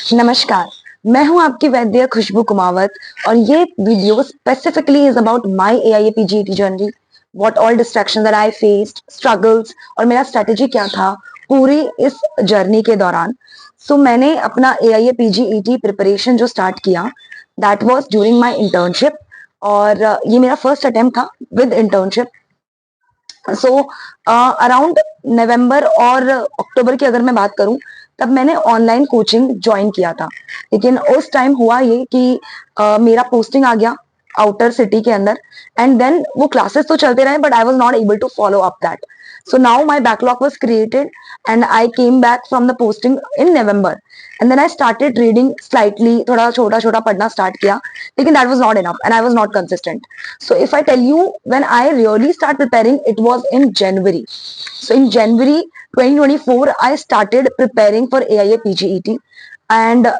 नमस्कार, मैं हूं आपकी वैद्य खुशबू कुमावत और ये video specifically is about my AIAP GET journey, what all distractions that I faced, struggles और मेरा स्ट्रेटजी क्या था पूरी इस जर्नी के दौरान। मैंने अपना एआईएपी जीईटी प्रिपरेशन जो स्टार्ट किया that was during my internship और ये मेरा फर्स्ट अटेम्प्ट था विद इंटर्नशिप। अराउंड नवंबर और अक्टूबर की अगर मैं बात करूं तब मैंने ऑनलाइन कोचिंग ज्वाइन किया था। लेकिन उस टाइम हुआ ये कि मेरा पोस्टिंग आ गया आउटर सिटी के अंदर एंड देन वो क्लासेस तो चलते रहे but I was not able to follow up that. So now my backlog was created and I came back from the posting in November and then I started reading slightly, थोड़ा छोटा छोटा पढ़ना start किया लेकिन that was not enough and I was not consistent. So if I tell you when I really start preparing it was in January. So in January 2024 I started preparing for AIA PGET and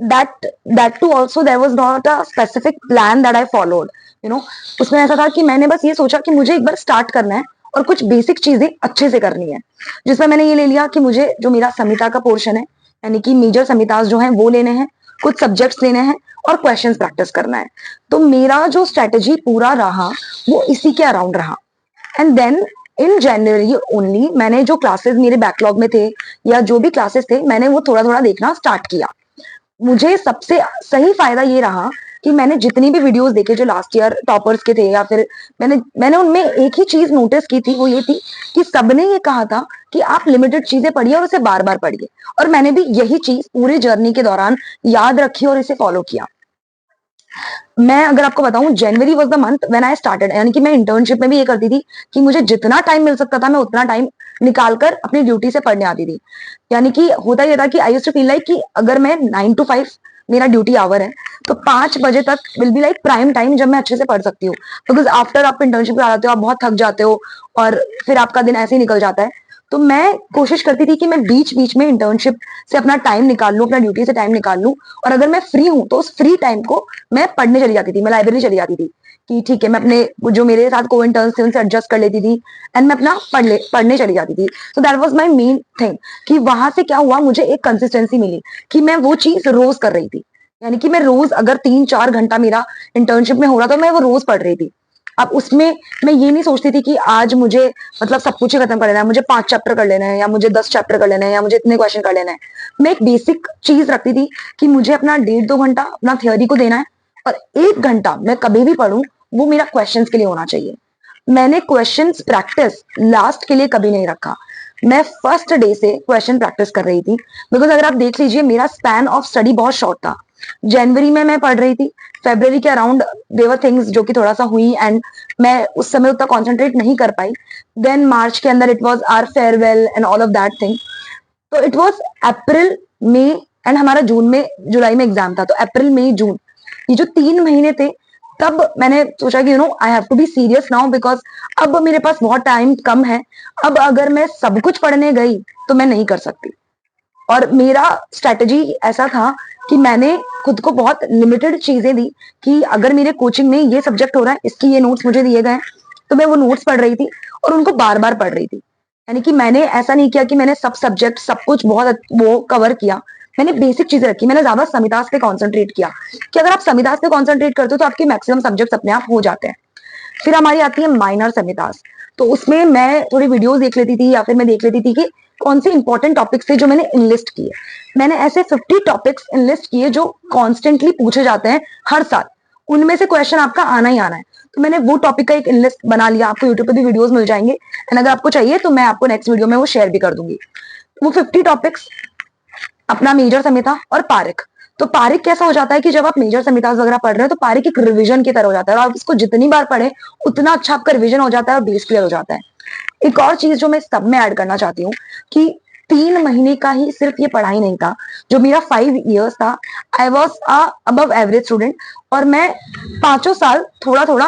that too also there was not a specific plan that I followed. उसमें ऐसा था कि मैंने बस ये सोचा कि मुझे एक बार स्टार्ट करना है और कुछ बेसिक चीजें अच्छे से करनी है, जिसमें मैंने ये ले लिया कि मुझे जो मेरा संहिता का पोर्शन है यानी कि मेजर संहिताज जो हैं वो लेने हैं, कुछ सब्जेक्ट्स लेने हैं और क्वेश्चंस प्रैक्टिस करना है। तो मेरा जो स्ट्रेटेजी पूरा रहा वो इसी के अराउंड रहा एंड देन इन जनवरी ओनली मैंने जो क्लासेस मेरे बैकलॉग में थे या जो भी क्लासेस थे मैंने वो थोड़ा थोड़ा देखना स्टार्ट किया। मुझे सबसे सही फायदा ये रहा कि मैंने जितनी भी वीडियोस देखे जो लास्ट ईयर टॉपर्स के थे या फिर मैंने उनमें एक ही चीज नोटिस की थी, वो ये थी कि सबने ये कहा था कि आप लिमिटेड चीजें पढ़िए और उसे बार बार पढ़िए और मैंने भी यही चीज पूरी जर्नी के दौरान याद रखी और इसे फॉलो किया। मैं अगर आपको बताऊं January was the month when I started, यानी कि मैं इंटर्नशिप में भी ये करती थी कि मुझे जितना टाइम मिल सकता था मैं उतना टाइम निकालकर अपनी ड्यूटी से पढ़ने आती थी। यानी कि होता ये था कि I used to feel like कि अगर मैं 9 to 5 मेरा ड्यूटी आवर है तो 5 बजे तक will be like prime time जब मैं अच्छे से पढ़ सकती हूँ, बिकॉज आफ्टर आप इंटर्नशिप आ जाते हो आप बहुत थक जाते हो और फिर आपका दिन ऐसे ही निकल जाता है। तो मैं कोशिश करती थी कि मैं बीच बीच में इंटर्नशिप से अपना टाइम निकाल लूं, अपना ड्यूटी से टाइम निकाल लूं और अगर मैं फ्री हूं तो उस फ्री टाइम को मैं पढ़ने चली जाती थी, मैं लाइब्रेरी चली जाती थी कि ठीक है मैं अपने जो मेरे साथ को इंटर्न्स थे उनसे एडजस्ट कर लेती थी एंड मैं अपना पढ़ने चली जाती थी। So that was my main thing कि वहां से क्या हुआ, मुझे एक कंसिस्टेंसी मिली कि मैं वो चीज रोज कर रही थी। यानी कि मैं रोज अगर 3-4 घंटा मेरा इंटर्नशिप में हो रहा था मैं वो रोज पढ़ रही थी। अब उसमें मैं ये नहीं सोचती थी कि आज मुझे मतलब सब कुछ ही खत्म कर लेना है, मुझे 5 चैप्टर कर लेना है या मुझे 10 चैप्टर कर लेना है या मुझे इतने क्वेश्चन कर लेना है। मैं एक बेसिक चीज रखती थी कि मुझे अपना 1.5-2 घंटा अपना थियोरी को देना है और 1 घंटा मैं कभी भी पढ़ूं वो मेरा क्वेश्चंस के लिए होना चाहिए। मैंने क्वेश्चंस प्रैक्टिस लास्ट के लिए कभी नहीं रखा, मैं फर्स्ट डे से क्वेश्चन प्रैक्टिस कर रही थी। बिकॉज अगर आप देख लीजिए मेरा स्पैन ऑफ स्टडी बहुत शॉर्ट था। जनवरी में मैं पढ़ रही थी, फेब्रवरी के अराउंड देवर थिंग्स जो कि थोड़ा सा हुई एंड मैं उस समय उतना कॉन्सेंट्रेट नहीं कर पाई। देन मार्च के अंदर it was our farewell and all of that thing. तो it was April May and हमारा जून में जुलाई में एग्जाम था, तो अप्रैल मई जून ये जो 3 महीने थे तब मैंने सोचा कि I have to be serious now because अब मेरे पास बहुत टाइम कम है। अब अगर मैं सब कुछ पढ़ने गई तो मैं नहीं कर सकती। और मेरा स्ट्रेटजी ऐसा था कि मैंने खुद को बहुत लिमिटेड चीजें दी कि अगर मेरे कोचिंग में ये सब्जेक्ट हो रहा है, इसकी ये नोट्स मुझे दिए गए तो मैं वो नोट्स पढ़ रही थी और उनको बार बार पढ़ रही थी। यानी कि मैंने ऐसा नहीं किया कि मैंने सब सब्जेक्ट सब कुछ बहुत वो कवर किया, मैंने बेसिक चीजें रखी। मैंने ज्यादा संहितास पे कॉन्सेंट्रेट किया कि अगर आप संहितास पे कॉन्सेंट्रेट करते हो तो आपके मैक्सिमम सब्जेक्ट अपने आप हो जाते हैं। फिर हमारी आती है माइनर संहितास, तो उसमें मैं थोड़ी वीडियोस देख लेती थी या फिर मैं देख लेती थी कि कौन से इंपॉर्टेंट टॉपिक्स थे जो मैंने इनलिस्ट किए। मैंने ऐसे 50 टॉपिक्स इनलिस्ट किए जो कॉन्स्टेंटली पूछे जाते हैं हर साल, उनमें से क्वेश्चन आपका आना ही आना है। तो मैंने वो टॉपिक का एक इनलिस्ट बना लिया, आपको यूट्यूब पे भी वीडियोस मिल जाएंगे एंड अगर आपको चाहिए तो मैं आपको नेक्स्ट वीडियो में वो शेयर भी कर दूंगी। वो 50 टॉपिक्स अपना मेजर संहिता और पारिक। तो पारिक कैसा हो जाता है कि जब आप मेजर संहितास वगैरह पढ़ रहे हो तो पारिक एक रिवीजन की तरह हो जाता है और आप इसको जितनी बार पढ़े उतना अच्छा आपका रिवीजन हो जाता है और बेस क्लियर हो जाता है। एक और चीज जो मैं सब में ऐड करना चाहती हूँ कि 3 महीने का ही सिर्फ ये पढ़ाई नहीं था, जो मेरा 5 years था I was above average student और मैं 5 साल थोड़ा थोड़ा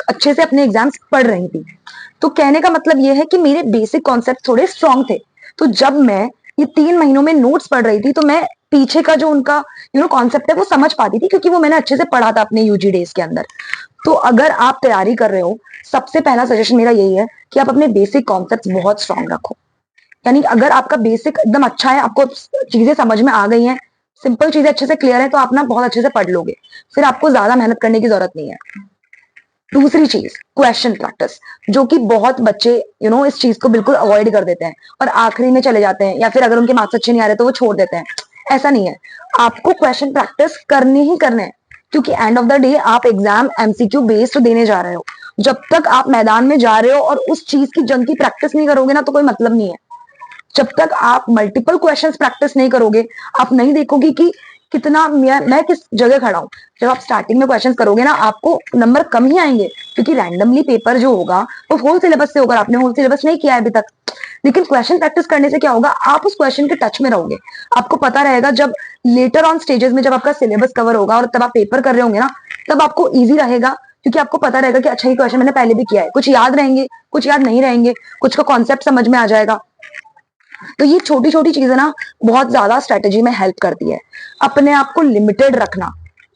अच्छे से अपने एग्जाम्स पढ़ रही थी। तो कहने का मतलब ये है कि मेरे बेसिक कॉन्सेप्ट थोड़े स्ट्रांग थे। तो जब मैं ये 3 महीनों में नोट्स पढ़ रही थी तो मैं पीछे का जो उनका कॉन्सेप्ट है वो समझ पाती थी क्योंकि वो मैंने अच्छे से पढ़ा था अपने यूजी डेज के अंदर। तो अगर आप तैयारी कर रहे हो सबसे पहला सजेशन मेरा यही है कि आप अपने बेसिक कॉन्सेप्ट बहुत स्ट्रांग रखो। यानी अगर आपका बेसिक एकदम अच्छा है, आपको चीजें समझ में आ गई हैं, सिंपल चीजें अच्छे से क्लियर है तो आप ना बहुत अच्छे से पढ़ लोगे, फिर आपको ज्यादा मेहनत करने की जरूरत नहीं है। दूसरी चीज क्वेश्चन प्रैक्टिस, जो कि बहुत बच्चे इस चीज को बिल्कुल अवॉइड कर देते हैं और आखिरी में चले जाते हैं, या फिर अगर उनके मार्क्स अच्छे नहीं आ रहे तो वो छोड़ देते हैं। ऐसा नहीं है, आपको क्वेश्चन प्रैक्टिस करनी ही करने हैं, क्योंकि एंड ऑफ द डे आप एग्जाम एमसीक्यू बेस्ड देने जा रहे हो। जब तक आप मैदान में जा रहे हो और उस चीज की जंग की प्रैक्टिस नहीं करोगे ना, तो कोई मतलब नहीं है। जब तक आप मल्टीपल क्वेश्चंस प्रैक्टिस नहीं करोगे, आप नहीं देखोगे कि कितना मैं किस जगह खड़ा हूं। जब आप स्टार्टिंग में क्वेश्चंस करोगे ना, आपको नंबर कम ही आएंगे, क्योंकि रैंडमली पेपर जो होगा वो होल सिलेबस से होगा, आपने होल सिलेबस नहीं किया है अभी तक। लेकिन क्वेश्चन प्रैक्टिस करने से क्या होगा, आप उस क्वेश्चन के टच में रहोगे, आपको पता रहेगा। जब लेटर ऑन स्टेजेस में जब आपका सिलेबस कवर होगा और तब आप पेपर कर रहे होंगे ना, तब आपको ईजी रहेगा, क्योंकि आपको पता रहेगा कि अच्छा ये क्वेश्चन मैंने पहले भी किया है। कुछ याद रहेंगे, कुछ याद नहीं रहेंगे, कुछ का कॉन्सेप्ट समझ में आ जाएगा। तो ये छोटी छोटी चीजें ना बहुत ज्यादा स्ट्रेटेजी में हेल्प करती है। अपने आप को लिमिटेड रखना।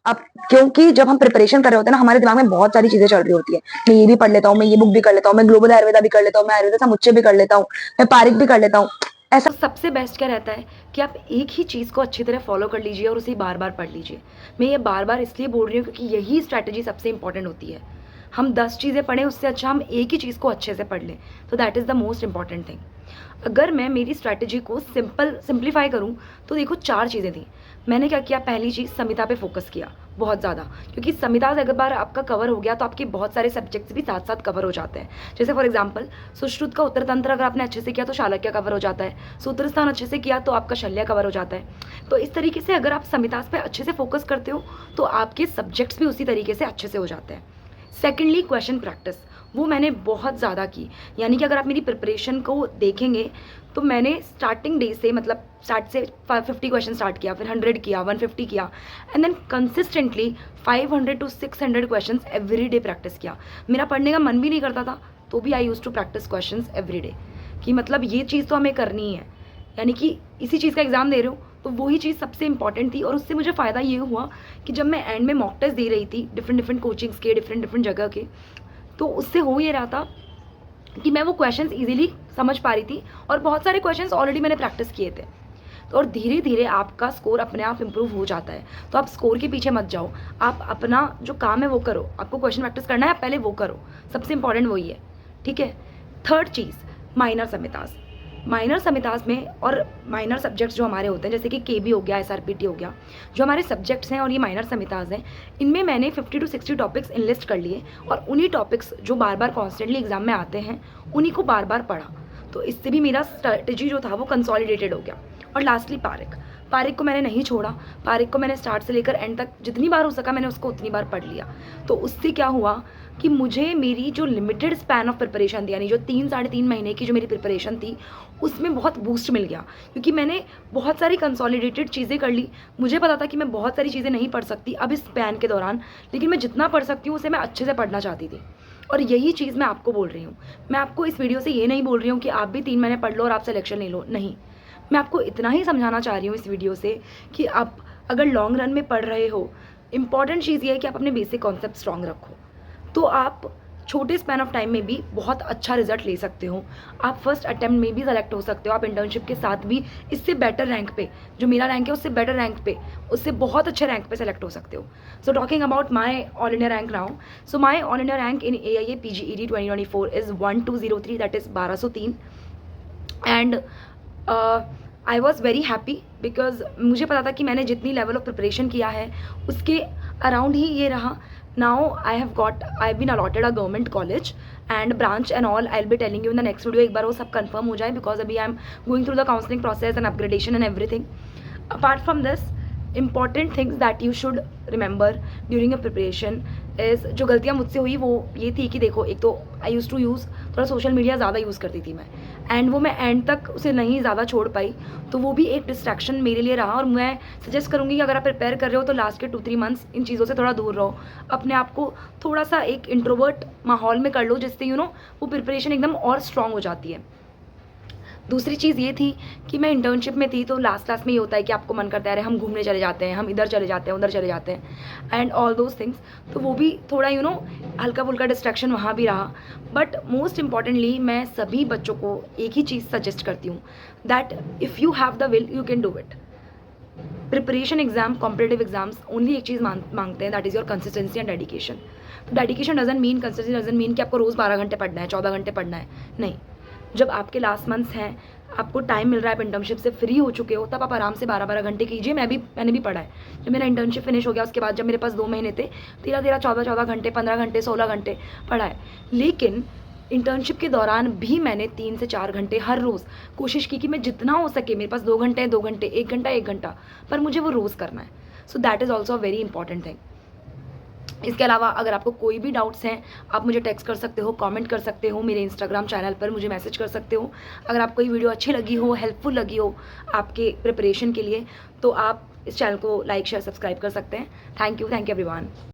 अब क्योंकि जब हम प्रिपरेशन कर रहे होते हैं ना, हमारे दिमाग में बहुत सारी चीजें चल रही होती है। मैं ये भी पढ़ लेता हूँ, मैं ये बुक भी कर लेता हूँ, मैं ग्लोबल आयुर्वेदा भी कर लेता हूँ, मैं आयुर्वेदा समुच्चय भी कर लेता हूँ, मैं पारिक भी कर लेता हूँ। ऐसा तो सबसे बेस्ट क्या रहता है कि आप एक ही चीज़ को अच्छी तरह फॉलो कर लीजिए और उसे बार बार पढ़ लीजिए। मैं ये बार बार इसलिए बोल रही हूँ क्योंकि यही स्ट्रैटेजी सबसे इंपॉर्टेंट होती है। हम 10 चीज़ें पढ़ें, उससे अच्छा हम एक ही चीज़ को अच्छे से पढ़ लें, तो that is the most important thing. अगर मैं मेरी स्ट्रैटेजी को सिंप्लीफाई करूँ तो देखो 4 चीज़ें थी। मैंने क्या किया, पहली चीज़ संहिता पे फोकस किया बहुत ज़्यादा, क्योंकि संहिता अगर बार आपका कवर हो गया तो आपके बहुत सारे सब्जेक्ट्स भी साथ साथ कवर हो जाते हैं। जैसे फॉर एग्जांपल सुश्रुत का उत्तर तंत्र अगर आपने अच्छे से किया तो शालक्य कवर हो जाता है, सूत्रस्थान अच्छे से किया तो आपका शल्य कवर हो जाता है। तो इस तरीके से अगर आप संहिता पे अच्छे से फोकस करते हो तो आपके सब्जेक्ट्स भी उसी तरीके से अच्छे से हो जाते हैं। सेकेंडली क्वेश्चन प्रैक्टिस, वो मैंने बहुत ज़्यादा की। यानी कि अगर आप मेरी प्रिपरेशन को देखेंगे तो मैंने स्टार्टिंग डे से, मतलब स्टार्ट से 50 क्वेश्चन स्टार्ट किया, फिर 100 किया, 150 किया, and then consistently 500 to 600 question every day practice किया। मेरा पढ़ने का मन भी नहीं करता था तो भी I use to practice question every day, कि मतलब ये चीज़ तो हमें करनी है। यानी कि इसी चीज़ का एग्ज़ाम दे रहे हो तो वही चीज़ सबसे इंपॉर्टेंट थी। और उससे मुझे फ़ायदा ये हुआ कि जब मैं एंड में मॉक टेस्ट दे रही थी डिफरेंट डिफरेंट कोचिंग्स के, डिफरेंट डिफरेंट जगह के, तो उससे हो ये रहा था कि मैं वो क्वेश्चंस इजीली समझ पा रही थी और बहुत सारे क्वेश्चंस ऑलरेडी मैंने प्रैक्टिस किए थे। तो और धीरे धीरे आपका स्कोर अपने आप इंप्रूव हो जाता है। तो आप स्कोर के पीछे मत जाओ, आप अपना जो काम है वो करो। आपको क्वेश्चन प्रैक्टिस करना है, आप पहले वो करो, सबसे इंपॉर्टेंट वही है, ठीक है। थर्ड चीज़, माइनर समितास। माइनर समितास में और माइनर सब्जेक्ट्स जो हमारे होते हैं, जैसे कि केबी हो गया, एसआरपीटी हो गया, जो हमारे सब्जेक्ट्स हैं और ये माइनर समितास हैं, इनमें मैंने 50 to 60 टॉपिक्स इनलिस्ट कर लिए और उन्हीं टॉपिक्स जो बार बार कॉन्स्टेंटली एग्जाम में आते हैं उन्हीं को बार बार पढ़ा। तो इससे भी मेरा स्ट्रेटजी जो था वो कंसोलिडेटेड हो गया। और लास्टली पारिक को मैंने नहीं छोड़ा। पारिक को मैंने स्टार्ट से लेकर एंड तक जितनी बार हो सका मैंने उसको उतनी बार पढ़ लिया। तो उससे क्या हुआ कि मुझे मेरी जो लिमिटेड स्पैन ऑफ प्रिपरेशन थी, यानी जो 3-3.5 महीने की जो मेरी प्रिपरेशन थी, उसमें बहुत बूस्ट मिल गया, क्योंकि मैंने बहुत सारी कंसोलिडेटेड चीज़ें कर ली। मुझे पता था कि मैं बहुत सारी चीज़ें नहीं पढ़ सकती अब इस स्पैन के दौरान, लेकिन मैं जितना पढ़ सकती हूँ उसे मैं अच्छे से पढ़ना चाहती थी। और यही चीज़ मैं आपको बोल रही हूँ। मैं आपको इस वीडियो से ये नहीं बोल रही हूँ कि आप भी 3 महीने पढ़ लो और आप सिलेक्शन ले लो, नहीं। मैं आपको इतना ही समझाना चाह रही हूँ इस वीडियो से कि आप अगर लॉन्ग रन में पढ़ रहे हो, इंपॉर्टेंट चीज़ ये है कि आप अपने बेसिक कॉन्सेप्ट स्ट्रॉन्ग रखो, तो आप छोटे स्पैन ऑफ टाइम में भी बहुत अच्छा रिजल्ट ले सकते हो। आप फर्स्ट अटेम्प्ट में भी सेलेक्ट हो सकते हो, आप इंटर्नशिप के साथ भी इससे बेटर रैंक पे, जो मेरा रैंक है उससे बेटर रैंक पे, उससे बहुत अच्छे रैंक पे सेलेक्ट हो सकते हो। So talking about my all India rank now, so my all India rank in AIA PGED 2024 is 1203, that is 1203। And I was very happy because मुझे पता था कि मैंने जितनी लेवल ऑफ प्रिपरेशन किया है उसके अराउंड ही ये रहा। Now I have been allotted a government college and branch and all, I will be telling you in the next video. एक बार वो सब कंफर्म हो जाए, बिकॉज अभी I am going through the counselling process and upgradation and everything. Apart from this, important things that you should remember during your preparation is, जो गलतियाँ मुझसे हुई वो ये थी कि देखो, एक तो आई यूज़ टू यूज़ थोड़ा सोशल मीडिया ज़्यादा यूज़ करती थी मैं, एंड वो मैं एंड तक उसे नहीं ज़्यादा छोड़ पाई, तो वो भी एक डिस्ट्रैक्शन मेरे लिए रहा। और मैं सजेस्ट करूँगी कि अगर आप प्रिपेयर कर रहे हो तो लास्ट के 2-3 मंथ्स इन चीज़ों से थोड़ा दूर रहो, अपने आप को थोड़ा सा एक इंट्रोवर्ट माहौल में कर लो, जिससे वो प्रिपरेशन एकदम और स्ट्रॉन्ग हो जाती है। दूसरी चीज़ ये थी कि मैं इंटर्नशिप में थी, तो लास्ट में ये होता है कि आपको मन करता है अरे हम घूमने चले जाते हैं, हम इधर चले जाते हैं, उधर चले जाते हैं, एंड ऑल दोज थिंग्स। तो वो भी थोड़ा हल्का फुल्का डिस्ट्रैक्शन वहाँ भी रहा। बट मोस्ट इम्पॉर्टेंटली मैं सभी बच्चों को एक ही चीज़ सजेस्ट करती हूँ, that if you have the will you can do it. Preparation exam, competitive exams only एक चीज़ मांगते हैं, that is your consistency and dedication. तो dedication doesn't mean, consistency doesn't mean कि आपको रोज़ 12 घंटे पढ़ना है, 14 घंटे पढ़ना है. नहीं, जब आपके लास्ट मंथ्स हैं, आपको टाइम मिल रहा है, आप इंटर्नशिप से फ्री हो चुके हो, तब आप आराम से 12-12 घंटे कीजिए. मैंने भी पढ़ा है. जब मेरा इंटर्नशिप फिनिश हो गया उसके बाद जब मेरे पास 2 महीने थे, 13-13, 14-14 घंटे, 15 घंटे, 16 घंटे पढ़ा है. लेकिन इंटर्नशिप के दौरान भी मैंने 3 से 4 घंटे हर रोज़ कोशिश की कि मैं जितना हो सके, मेरे पास 2 घंटे हैं 2 घंटे, 1 घंटा 1 घंटा, पर मुझे वो रोज़ करना है. So that is also a very important thing. इसके अलावा अगर आपको कोई भी डाउट्स हैं, आप मुझे टेक्स्ट कर सकते हो, कमेंट कर सकते हो, मेरे इंस्टाग्राम चैनल पर मुझे मैसेज कर सकते हो. अगर आपको ये वीडियो अच्छी लगी हो, हेल्पफुल लगी हो आपके प्रिपरेशन के लिए, तो आप इस चैनल को लाइक, शेयर, सब्सक्राइब कर सकते हैं. Thank you everyone.